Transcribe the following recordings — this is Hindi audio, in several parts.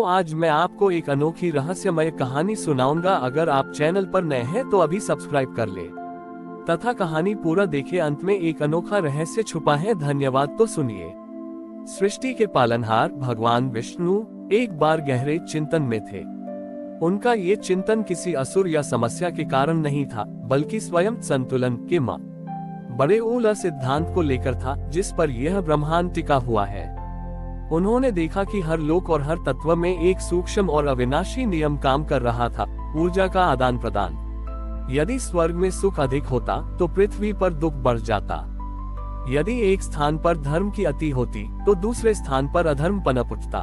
तो आज मैं आपको एक अनोखी रहस्यमय कहानी सुनाऊंगा। अगर आप चैनल पर नए हैं तो अभी सब्सक्राइब कर ले तथा कहानी पूरा देखें। अंत में एक अनोखा रहस्य छुपा है। धन्यवाद। तो सुनिए। सृष्टि के पालनहार भगवान विष्णु एक बार गहरे चिंतन में थे। उनका ये चिंतन किसी असुर या समस्या के कारण नहीं था, बल्कि स्वयं संतुलन के बड़े मूल सिद्धांत को लेकर था, जिस पर यह ब्रह्मांड टिका हुआ है। उन्होंने देखा कि हर लोक और हर तत्व में एक सूक्ष्म और अविनाशी नियम काम कर रहा था, ऊर्जा का आदान प्रदान। यदि स्वर्ग में सुख अधिक होता तो पृथ्वी पर दुख बढ़ जाता। यदि एक स्थान पर धर्म की अति होती तो दूसरे स्थान पर अधर्म पनप उठता।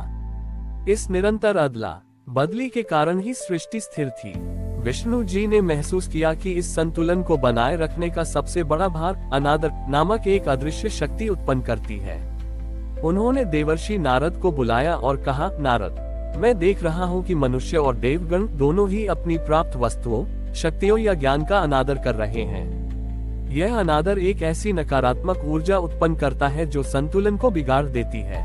इस निरंतर अदला बदली के कारण ही सृष्टि स्थिर थी। विष्णु जी ने महसूस किया कि इस संतुलन को बनाए रखने का सबसे बड़ा भार अनादर नामक एक अदृश्य शक्ति उत्पन्न करती है। उन्होंने देवर्षि नारद को बुलाया और कहा, नारद, मैं देख रहा हूँ कि मनुष्य और देवगण दोनों ही अपनी प्राप्त वस्तुओं, शक्तियों या ज्ञान का अनादर कर रहे हैं। यह अनादर एक ऐसी नकारात्मक ऊर्जा उत्पन्न करता है जो संतुलन को बिगाड़ देती है।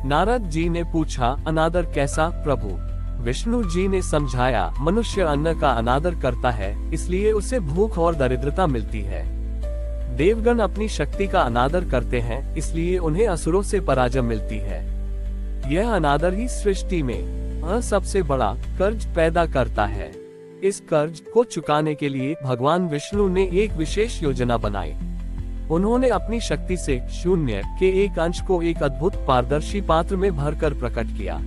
नारद जी ने पूछा, अनादर कैसा प्रभु? विष्णु जी ने समझाया, मनुष्य अन्न का अनादर करता है, इसलिए उसे भूख और दरिद्रता मिलती है। देवगण अपनी शक्ति का अनादर करते हैं, इसलिए उन्हें असुरों से पराजय मिलती है। यह अनादर ही सृष्टि में सबसे बड़ा कर्ज पैदा करता है। इस कर्ज को चुकाने के लिए भगवान विष्णु ने एक विशेष योजना बनाई। उन्होंने अपनी शक्ति से शून्य के एक अंश को एक अद्भुत पारदर्शी पात्र में भरकर प्रकट किया।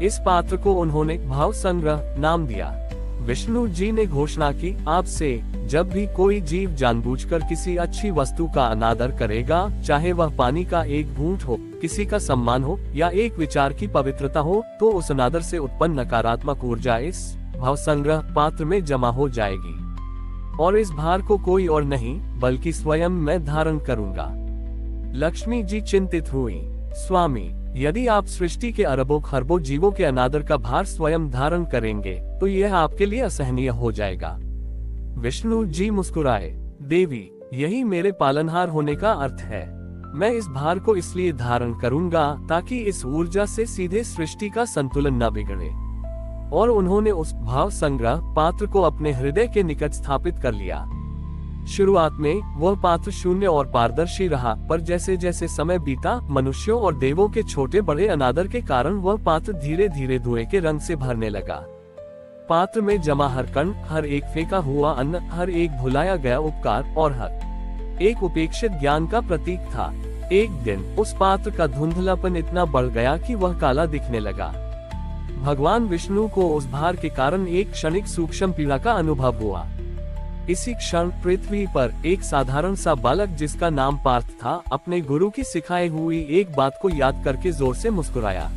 इस पात्र को उन्होंने भाव संग्रह नाम दिया। विष्णु जी ने घोषणा की, आपसे जब भी कोई जीव जानबूझकर किसी अच्छी वस्तु का अनादर करेगा, चाहे वह पानी का एक बूंद हो, किसी का सम्मान हो या एक विचार की पवित्रता हो, तो उस अनादर से उत्पन्न नकारात्मक ऊर्जा इस भाव संग्रह पात्र में जमा हो जाएगी और इस भार को कोई और नहीं बल्कि स्वयं मैं धारण करूंगा। लक्ष्मी जी चिंतित हुई, स्वामी, यदि आप सृष्टि के अरबों खरबों जीवों के अनादर का भार स्वयं धारण करेंगे तो यह आपके लिए असहनीय हो जाएगा। विष्णु जी मुस्कुराए, देवी, यही मेरे पालनहार होने का अर्थ है। मैं इस भार को इसलिए धारण करूंगा ताकि इस ऊर्जा से सीधे सृष्टि का संतुलन न बिगड़े। और उन्होंने उस भाव संग्रह पात्र को अपने हृदय के निकट स्थापित कर लिया। शुरुआत में वह पात्र शून्य और पारदर्शी रहा, पर जैसे जैसे समय बीता, मनुष्यों और देवों के छोटे बड़े अनादर के कारण वह पात्र धीरे धीरे धुएं के रंग से भरने लगा। पात्र में जमा हर कण, हर एक फेंका हुआ अन्न, हर एक भुलाया गया उपकार और हर एक उपेक्षित ज्ञान का प्रतीक था। एक दिन उस पात्र का धुंधलापन इतना बढ़ गया कि वह काला दिखने लगा। भगवान विष्णु को उस भार के कारण एक क्षणिक सूक्ष्म पीड़ा का अनुभव हुआ। इसी क्षण पृथ्वी पर एक साधारण सा बालक जिसका नाम पार्थ था, अपने गुरु की सिखाई हुई एक बात को याद करके जोर से मुस्कुराया।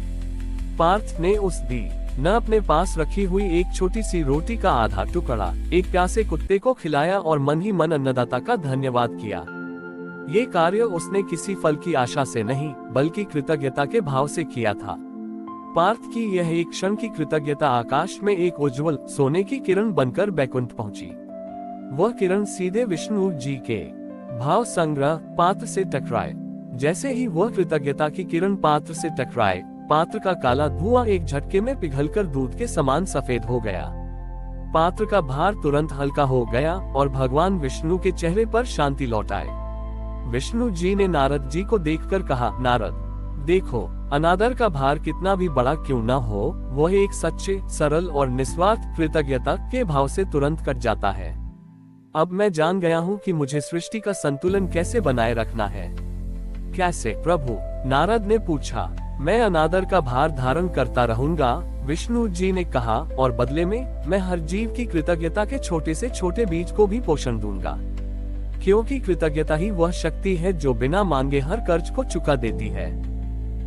पार्थ ने उस दी न अपने पास रखी हुई एक छोटी सी रोटी का आधा टुकड़ा एक प्यासे कुत्ते को खिलाया और मन ही मन अन्नदाता का धन्यवाद किया। ये कार्य उसने किसी फल की आशा से नहीं बल्कि कृतज्ञता के भाव से किया था। पार्थ की यह एक क्षण की कृतज्ञता आकाश में एक उज्जवल सोने की किरण बनकर बैकुंठ पहुंची। वह किरण सीधे विष्णु जी के भाव संग्रह पात्र से टकराए। जैसे ही वह कृतज्ञता की किरण पात्र से टकराए, पात्र का काला धुआं एक झटके में पिघलकर दूध के समान सफेद हो गया। पात्र का भार तुरंत हल्का हो गया और भगवान विष्णु के चेहरे पर शांति लौट आए। विष्णु जी ने नारद जी को देखकर कहा, नारद, देखो, अनादर का भार कितना भी बड़ा क्यों न हो, वह एक सच्चे, सरल और निस्वार्थ कृतज्ञता के भाव से तुरंत कट जाता है। अब मैं जान गया हूँ कि मुझे सृष्टि का संतुलन कैसे बनाए रखना है। कैसे प्रभु? नारद ने पूछा। मैं अनादर का भार धारण करता रहूंगा, विष्णु जी ने कहा, और बदले में मैं हर जीव की कृतज्ञता के छोटे से छोटे बीज को भी पोषण दूंगा, क्योंकि कृतज्ञता ही वह शक्ति है जो बिना मांगे हर कर्ज को चुका देती है।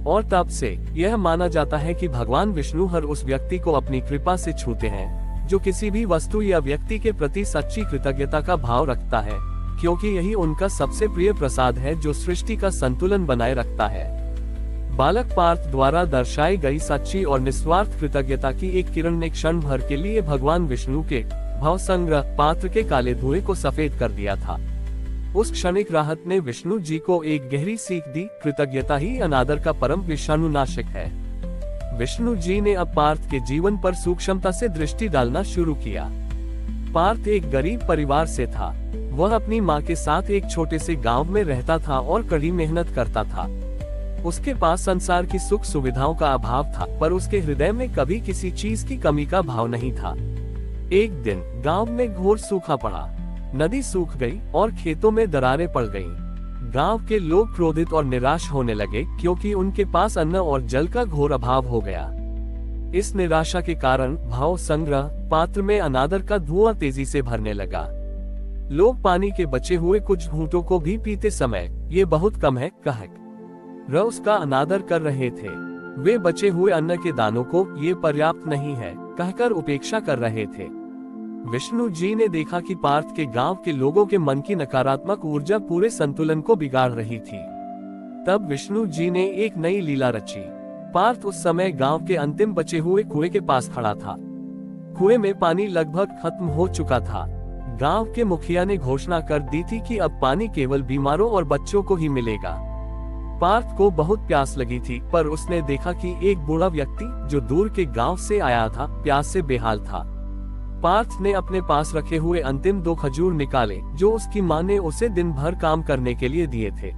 और तब से यह माना जाता है कि भगवान विष्णु हर उस व्यक्ति को अपनी कृपा से छूते हैं जो किसी भी वस्तु या व्यक्ति के प्रति सच्ची कृतज्ञता का भाव रखता है, क्योंकि यही उनका सबसे प्रिय प्रसाद है जो सृष्टि का संतुलन बनाए रखता है। बालक पार्थ द्वारा दर्शाई गई सच्ची और निस्वार्थ कृतज्ञता की एक किरण ने क्षण भर के लिए भगवान विष्णु के भाव संग्रह पात्र के काले धुएं को सफेद कर दिया था। उस क्षणिक राहत ने विष्णु जी को एक गहरी सीख दी, कृतज्ञता ही अनादर का परम विषाणुनाशक है। विष्णु जी ने अब पार्थ के जीवन पर सूक्ष्मता से दृष्टि डालना शुरू किया। पार्थ एक गरीब परिवार से था। वह अपनी माँ के साथ एक छोटे से गांव में रहता था और कड़ी मेहनत करता था। उसके पास संसार की सुख सुविधाओं का अभाव था, पर उसके हृदय में कभी किसी चीज की कमी का भाव नहीं था। एक दिन गांव में घोर सूखा पड़ा। नदी सूख गई और खेतों में दरारें पड़ गईं। गांव के लोग क्रोधित और निराश होने लगे क्योंकि उनके पास अन्न और जल का घोर अभाव हो गया। इस निराशा के कारण भाव संग्रह पात्र में अनादर का धुआं तेजी से भरने लगा। लोग पानी के बचे हुए कुछ घूंटों को भी पीते समय ये बहुत कम है कहकर उसका अनादर कर रहे थे। वे बचे हुए अन्न के दानों को ये पर्याप्त नहीं है कहकर उपेक्षा कर रहे थे। विष्णु जी ने देखा कि पार्थ के गांव के लोगों के मन की नकारात्मक ऊर्जा पूरे संतुलन को बिगाड़ रही थी। तब विष्णु जी ने एक नई लीला रची। पार्थ उस समय गांव के अंतिम बचे हुए कुएं के पास खड़ा था। कुएं में पानी लगभग खत्म हो चुका था। गांव के मुखिया ने घोषणा कर दी थी कि अब पानी केवल बीमारों और बच्चों को ही मिलेगा। पार्थ को बहुत प्यास लगी थी, पर उसने देखा कि एक बूढ़ा व्यक्ति जो दूर के गांव से आया था प्यास से बेहाल था। पार्थ ने अपने पास रखे हुए अंतिम 2 खजूर निकाले जो उसकी माँ ने उसे दिन भर काम करने के लिए दिए थे।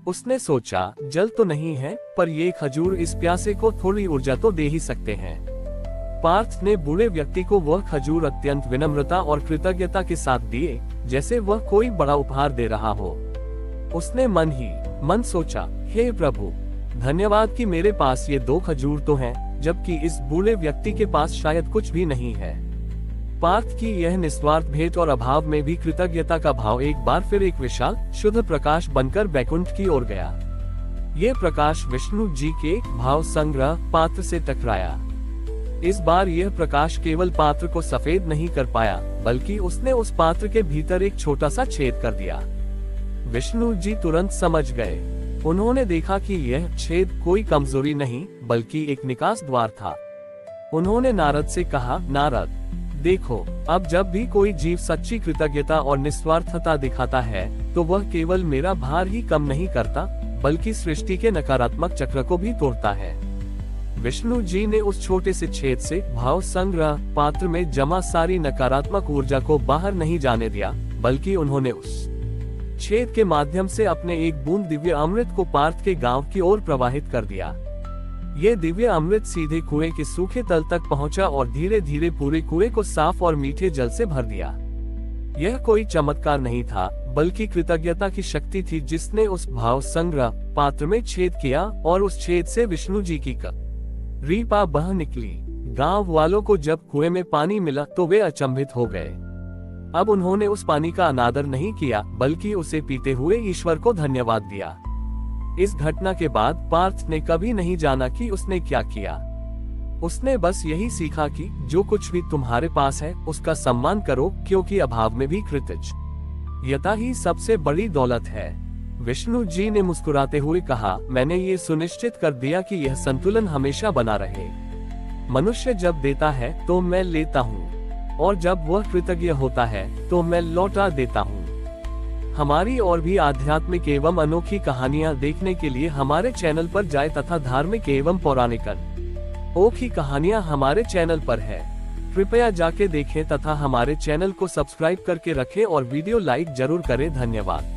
उसने सोचा, जल तो नहीं है, पर ये खजूर इस प्यासे को थोड़ी ऊर्जा तो दे ही सकते हैं। पार्थ ने बूढ़े व्यक्ति को वह खजूर अत्यंत विनम्रता और कृतज्ञता के साथ दिए, जैसे वह कोई बड़ा उपहार दे रहा हो। उसने मन ही मन सोचा, हे प्रभु, धन्यवाद कि मेरे पास ये 2 खजूर तो हैं, जबकि इस बूढ़े व्यक्ति के पास शायद कुछ भी नहीं है। पार्थ की यह निस्वार्थ भेंट और अभाव में भी कृतज्ञता का भाव एक बार फिर एक विशाल शुद्ध प्रकाश बनकर बैकुंठ की ओर गया। ये प्रकाश विष्णु जी के भाव संग्रह पात्र से टकराया। इस बार यह प्रकाश केवल पात्र को सफेद नहीं कर पाया, बल्कि उसने उस पात्र के भीतर एक छोटा सा छेद कर दिया। विष्णु जी तुरंत समझ गए। उन्होंने देखा कि यह छेद कोई कमजोरी नहीं, बल्कि एक निकास द्वार था। उन्होंने नारद से कहा, नारद, देखो, अब जब भी कोई जीव सच्ची कृतज्ञता और निस्वार्थता दिखाता है, तो वह केवल मेरा भार ही कम नहीं करता, बल्कि सृष्टि के नकारात्मक चक्र को भी तोड़ता है। विष्णु जी ने उस छोटे से छेद से भाव संग्रह पात्र में जमा सारी नकारात्मक ऊर्जा को बाहर नहीं जाने दिया, बल्कि उन्होंने उस छेद के माध्यम से अपने एक बूंद दिव्य अमृत को पार्थ के गांव की ओर प्रवाहित कर दिया। ये दिव्य अमृत सीधे कुएं के सूखे तल तक पहुंचा और धीरे धीरे पूरे कुएं को साफ और मीठे जल से भर दिया। यह कोई चमत्कार नहीं था, बल्कि कृतज्ञता की शक्ति थी जिसने उस भाव संग्रह पात्र में छेद किया और उस छेद से विष्णु जी की कृपा बह निकली। गांव वालों को जब कुएं में पानी मिला तो वे अचंभित हो गए। अब उन्होंने उस पानी का अनादर नहीं किया, बल्कि उसे पीते हुए ईश्वर को धन्यवाद दिया। इस घटना के बाद पार्थ ने कभी नहीं जाना कि उसने क्या किया। उसने बस यही सीखा कि जो कुछ भी तुम्हारे पास है उसका सम्मान करो, क्योंकि अभाव में भी कृतज्ञता ही सबसे बड़ी दौलत है। विष्णु जी ने मुस्कुराते हुए कहा, मैंने ये सुनिश्चित कर दिया कि यह संतुलन हमेशा बना रहे। मनुष्य जब देता है तो मैं लेता हूँ, और जब वह कृतज्ञ होता है तो मैं लौटा देता हूँ। हमारी और भी आध्यात्मिक एवं अनोखी कहानियाँ देखने के लिए हमारे चैनल पर जाएं तथा धार्मिक एवं पौराणिक अनोखी कहानियाँ हमारे चैनल पर है। कृपया जाके देखें तथा हमारे चैनल को सब्सक्राइब करके रखें और वीडियो लाइक जरूर करें। धन्यवाद।